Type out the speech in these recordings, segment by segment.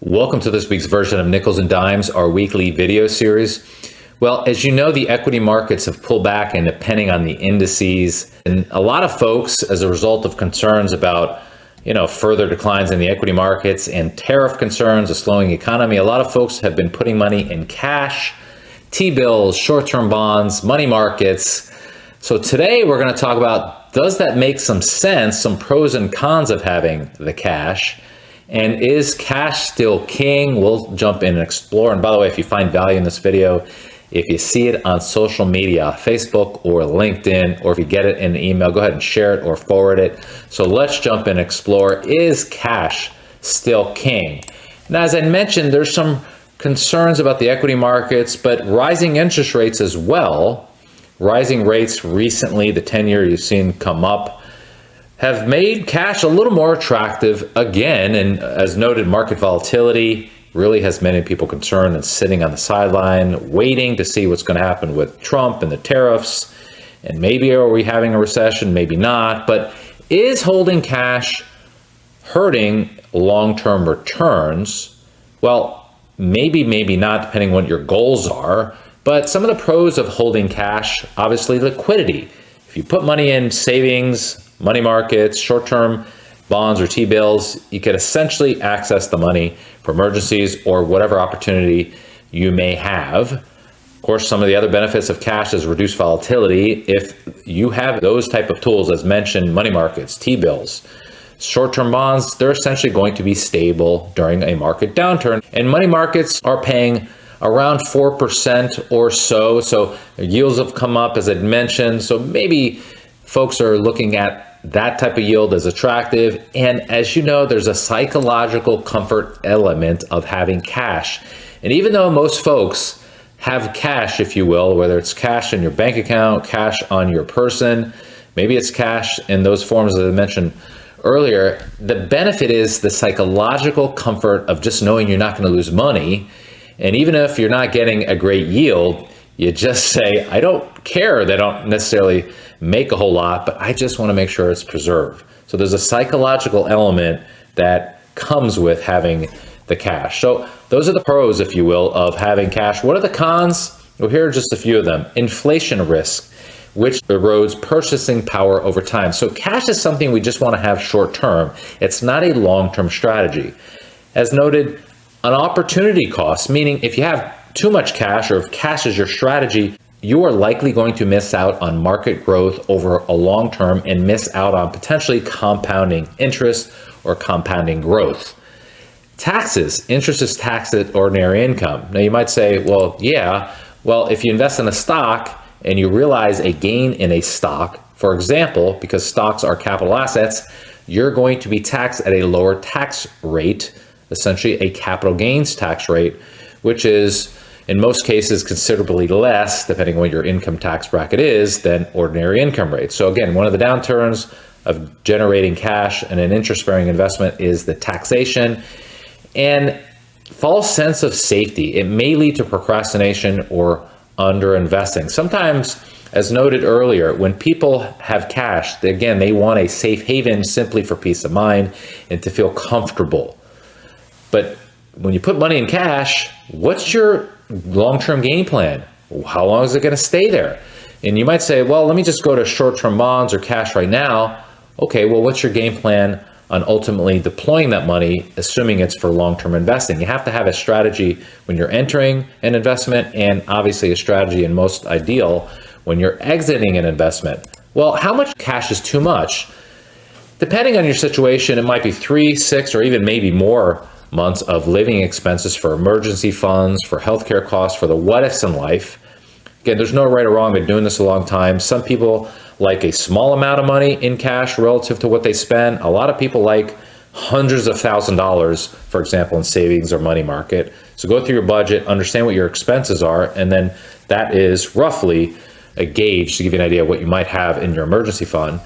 Welcome to this week's version of Nickels and Dimes, our weekly video series. Well, as you know, the equity markets have pulled back and depending on the indices, and a lot of folks, as a result of concerns about further declines in the equity markets and tariff concerns, a slowing economy, a lot of folks have been putting money in cash, T-bills, short-term bonds, money markets. So today we're going to talk about, does that make some sense, some pros and cons of having the cash? And is cash still king? We'll jump in and explore. And by the way, if you find value in this video, if you see it on social media, Facebook or LinkedIn, or if you get it in an email, go ahead and share it or forward it. So let's jump in and explore. Is cash still king? Now, as I mentioned, there's some concerns about the equity markets, but rising interest rates as well. Rising rates recently, the 10-year you've seen come up, have made cash a little more attractive again. And as noted, market volatility really has many people concerned and sitting on the sideline, waiting to see what's going to happen with Trump and the tariffs. And maybe are we having a recession? Maybe not. But is holding cash hurting long-term returns? Well, maybe not, depending on what your goals are. But some of the pros of holding cash, obviously liquidity. If you put money in savings, money markets, short-term bonds or T-bills, you could essentially access the money for emergencies or whatever opportunity you may have. Of course, some of the other benefits of cash is reduced volatility. If you have those type of tools, as mentioned, money markets, T-bills, short-term bonds, they're essentially going to be stable during a market downturn. And money markets are paying around 4% or so. So yields have come up, as I'd mentioned. So maybe folks are looking at that type of yield as attractive. And as you know, there's a psychological comfort element of having cash. And even though most folks have cash, if you will, whether it's cash in your bank account, cash on your person, maybe it's cash in those forms that I mentioned earlier, the benefit is the psychological comfort of just knowing you're not going to lose money. And even if you're not getting a great yield, you just say, I don't care. They don't necessarily make a whole lot, but I just want to make sure it's preserved. So there's a psychological element that comes with having the cash. So those are the pros, if you will, of having cash. What are the cons? Well, here are just a few of them. Inflation risk, which erodes purchasing power over time. So cash is something we just want to have short term. It's not a long-term strategy. As noted, an opportunity cost, meaning if you have too much cash or if cash is your strategy, you are likely going to miss out on market growth over a long term and miss out on potentially compounding interest or compounding growth. Taxes. Interest is taxed at ordinary income. Now you might say, well, if you invest in a stock and you realize a gain in a stock, for example, because stocks are capital assets, you're going to be taxed at a lower tax rate, essentially a capital gains tax rate, which is in most cases considerably less, depending on what your income tax bracket is, than ordinary income rates. So again, one of the downturns of generating cash and an interest-bearing investment is the taxation and false sense of safety. It may lead to procrastination or underinvesting. Sometimes, as noted earlier, when people have cash, they want a safe haven simply for peace of mind and to feel comfortable. But when you put money in cash, what's your long-term game plan? How long is it going to stay there? And you might say, well, let me just go to short-term bonds or cash right now. Okay, well, what's your game plan on ultimately deploying that money, assuming it's for long-term investing? You have to have a strategy when you're entering an investment, and obviously a strategy, and most ideal, when you're exiting an investment. Well, how much cash is too much? Depending on your situation, it might be 3, 6, or even maybe more months of living expenses for emergency funds, for healthcare costs, for the what ifs in life. Again, there's no right or wrong. I've been doing this a long time. Some people like a small amount of money in cash relative to what they spend. A lot of people like hundreds of $1,000s, for example, in savings or money market. So go through your budget, understand what your expenses are, and then that is roughly a gauge to give you an idea of what you might have in your emergency fund.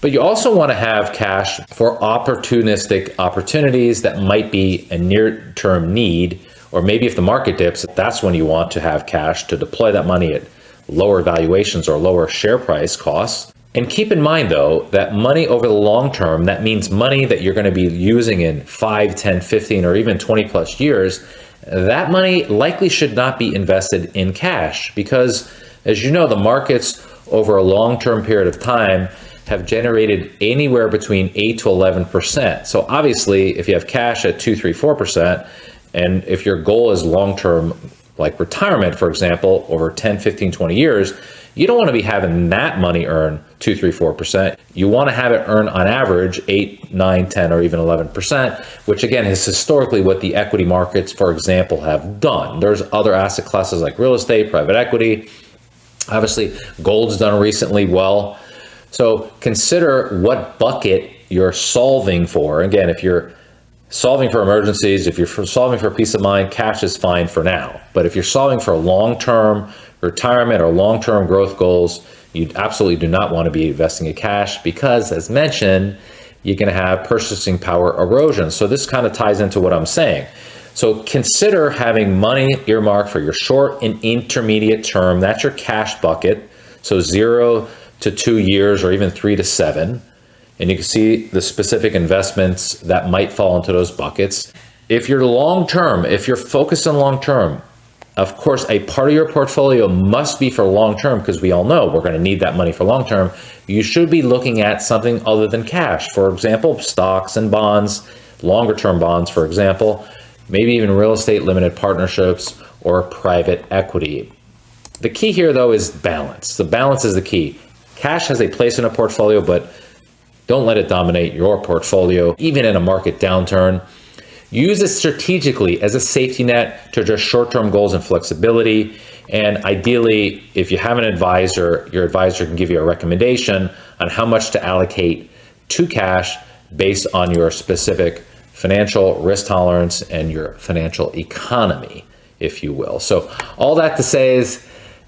But you also want to have cash for opportunistic opportunities that might be a near-term need, or maybe if the market dips, that's when you want to have cash to deploy that money at lower valuations or lower share price costs. And keep in mind, though, that money over the long term, that means money that you're going to be using in 5, 10, 15, or even 20 plus years, that money likely should not be invested in cash because, as you know, the markets over a long-term period of time have generated anywhere between 8 to 11%. So obviously, if you have cash at 2, 3, 4%, and if your goal is long-term, like retirement, for example, over 10, 15, 20 years, you don't want to be having that money earn 2, 3, 4%. You want to have it earn on average 8, 9, 10, or even 11%, which again is historically what the equity markets, for example, have done. There's other asset classes like real estate, private equity. Obviously, gold's done recently well. So consider what bucket you're solving for. Again, if you're solving for emergencies, if you're solving for peace of mind, cash is fine for now. But if you're solving for long-term retirement or long-term growth goals, you absolutely do not want to be investing in cash because, as mentioned, you're going to have purchasing power erosion. So this kind of ties into what I'm saying. So consider having money earmarked for your short and intermediate term. That's your cash bucket. So 0 to 2 years or even 3 to 7. And you can see the specific investments that might fall into those buckets. If you're long-term, if you're focused on long-term, of course, a part of your portfolio must be for long-term because we all know we're going to need that money for long-term. You should be looking at something other than cash. For example, stocks and bonds, longer-term bonds, for example, maybe even real estate limited partnerships or private equity. The key here, though, is balance. The balance is the key. Cash has a place in a portfolio, but don't let it dominate your portfolio, even in a market downturn. Use it strategically as a safety net to address short-term goals and flexibility. And ideally, if you have an advisor, your advisor can give you a recommendation on how much to allocate to cash based on your specific financial risk tolerance and your financial economy, if you will. So all that to say is,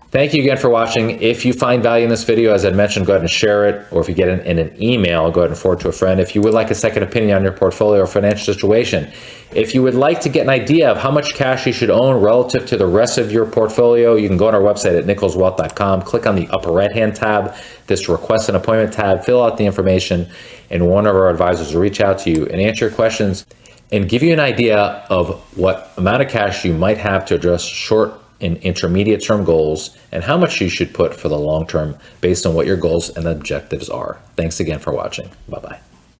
thank you again for watching. If you find value in this video, as I mentioned, go ahead and share it. Or if you get it in an email, go ahead and forward to a friend. If you would like a second opinion on your portfolio or financial situation, if you would like to get an idea of how much cash you should own relative to the rest of your portfolio, you can go on our website at nicholswealth.com, click on the upper right-hand tab, this request an appointment tab, fill out the information, and one of our advisors will reach out to you and answer your questions and give you an idea of what amount of cash you might have to address short and intermediate term goals and how much you should put for the long term based on what your goals and objectives are. Thanks again for watching. Bye-bye.